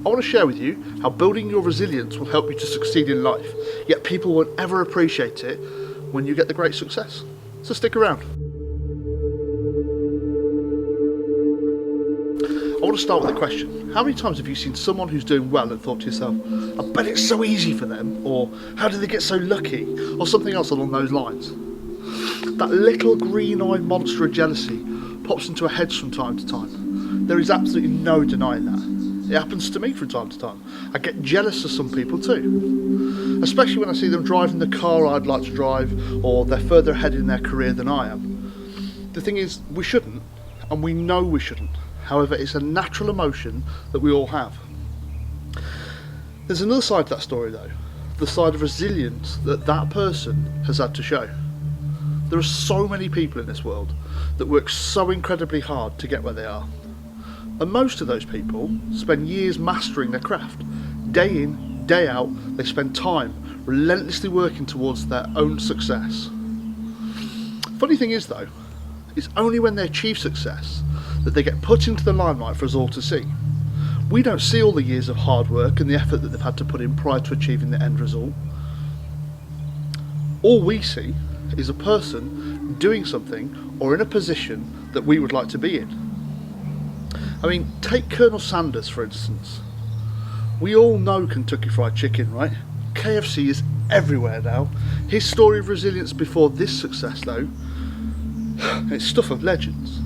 I want to share with you how building your resilience will help you to succeed in life, yet people won't ever appreciate it when you get the great success. So stick around. I want to start with a question. How many times have you seen someone who's doing well and thought to yourself, I bet it's so easy for them, or how did they get so lucky, or something else along those lines? That little green-eyed monster of jealousy pops into our heads from time to time. There is absolutely no denying that. It happens to me from time to time. I get jealous of some people too, especially when I see them driving the car I'd like to drive, or they're further ahead in their career than I am. The thing is, we shouldn't, and we know we shouldn't. However, it's a natural emotion that we all have. There's another side to that story though, the side of resilience that person has had to show. There are so many people in this world that work so incredibly hard to get where they are. And most of those people spend years mastering their craft. Day in, day out, they spend time relentlessly working towards their own success. Funny thing is though, it's only when they achieve success that they get put into the limelight for us all to see. We don't see all the years of hard work and the effort that they've had to put in prior to achieving the end result. All we see is a person doing something or in a position that we would like to be in. I mean, take Colonel Sanders for instance. We all know Kentucky Fried Chicken, right? KFC is everywhere now. His story of resilience before this success though, it's stuff of legends.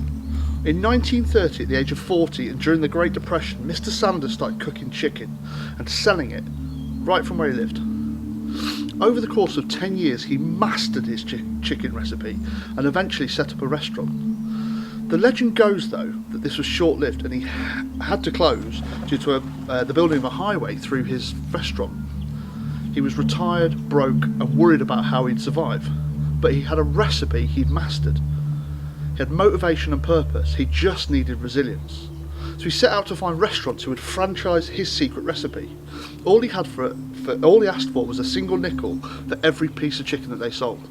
In 1930, at the age of 40 and during the Great Depression, Mr. Sanders started cooking chicken and selling it right from where he lived. Over the course of 10 years, he mastered his chicken recipe and eventually set up a restaurant. The legend goes though that this was short-lived and he had to close due to the building of a highway through his restaurant. He was retired, broke and worried about how he'd survive, but he had a recipe he'd mastered. He had motivation and purpose, he just needed resilience. So he set out to find restaurants who would franchise his secret recipe. All he asked for was a single nickel for every piece of chicken that they sold.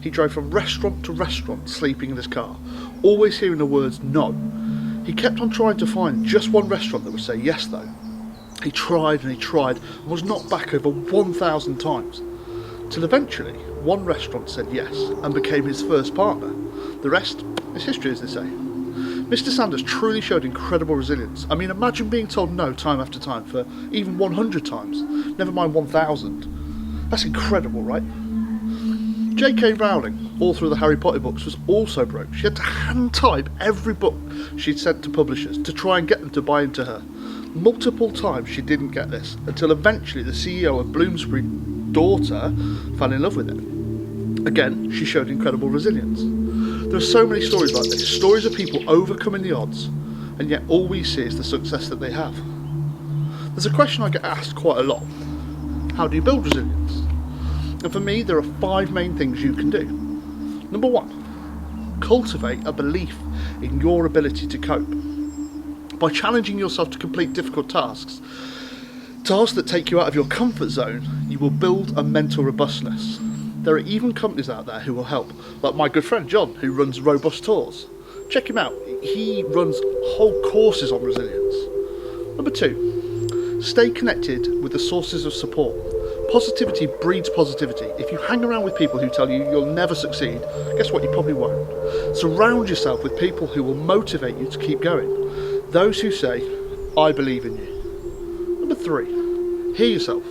He drove from restaurant to restaurant, sleeping in his car, always hearing the words no. He kept on trying to find just one restaurant that would say yes though. He tried and was knocked back over 1,000 times, till eventually one restaurant said yes and became his first partner. The rest is history, as they say. Mr. Sanders truly showed incredible resilience. I mean, imagine being told no time after time for even 100 times, never mind 1,000. That's incredible, right? J.K. Rowling, author of the Harry Potter books, was also broke. She had to hand type every book she'd sent to publishers to try and get them to buy into her. Multiple times she didn't get this, until eventually the CEO of Bloomsbury daughter fell in love with it. Again, she showed incredible resilience. There are so many stories like this, stories of people overcoming the odds, and yet all we see is the success that they have. There's a question I get asked quite a lot. How do you build resilience? And for me, there are 5 main things you can do. Number 1, cultivate a belief in your ability to cope. By challenging yourself to complete difficult tasks that take you out of your comfort zone, you will build a mental robustness. There are even companies out there who will help, like my good friend John, who runs Robust Tours. Check him out, he runs whole courses on resilience. Number 2, stay connected with the sources of support. Positivity breeds positivity. If you hang around with people who tell you you'll never succeed, guess what, you probably won't. Surround yourself with people who will motivate you to keep going. Those who say, I believe in you. Number 3, hear yourself.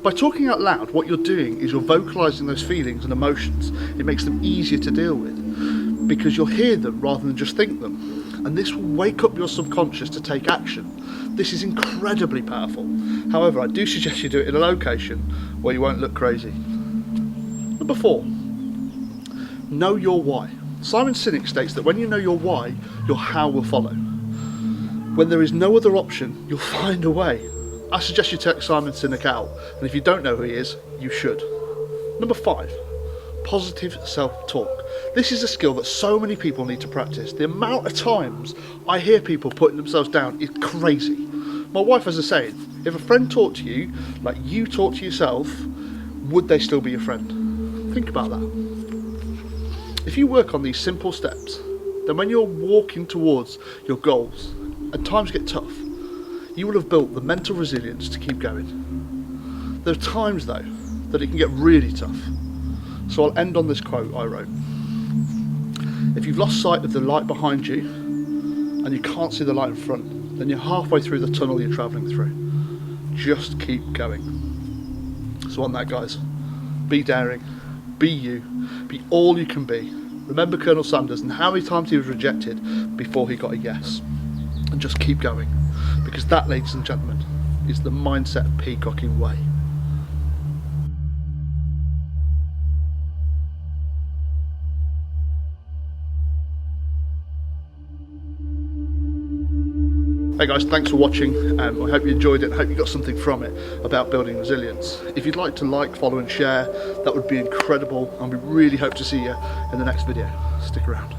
By talking out loud, what you're doing is you're vocalising those feelings and emotions. It makes them easier to deal with because you'll hear them rather than just think them. And this will wake up your subconscious to take action. This is incredibly powerful. However, I do suggest you do it in a location where you won't look crazy. Number 4, know your why. Simon Sinek states that when you know your why, your how will follow. When there is no other option, you'll find a way. I suggest you check Simon Sinek out, and if you don't know who he is, you should. Number 5, positive self-talk. This is a skill that so many people need to practice. The amount of times I hear people putting themselves down is crazy. My wife has a saying, if a friend talked to you like you talk to yourself, would they still be your friend? Think about that. If you work on these simple steps, then when you're walking towards your goals and times get tough, you will have built the mental resilience to keep going. There are times though that it can get really tough. So I'll end on this quote I wrote. If you've lost sight of the light behind you and you can't see the light in front, then you're halfway through the tunnel you're travelling through. Just keep going. So on that, guys, be daring, be you, be all you can be. Remember Colonel Sanders and how many times he was rejected before he got a yes. And just keep going, because that, ladies and gentlemen, is the mindset of peacocking way. Hey guys, thanks for watching. I hope you enjoyed it. I hope you got something from it about building resilience. If you'd like to like, follow and share, that would be incredible, and we really hope to see you in the next video. Stick around.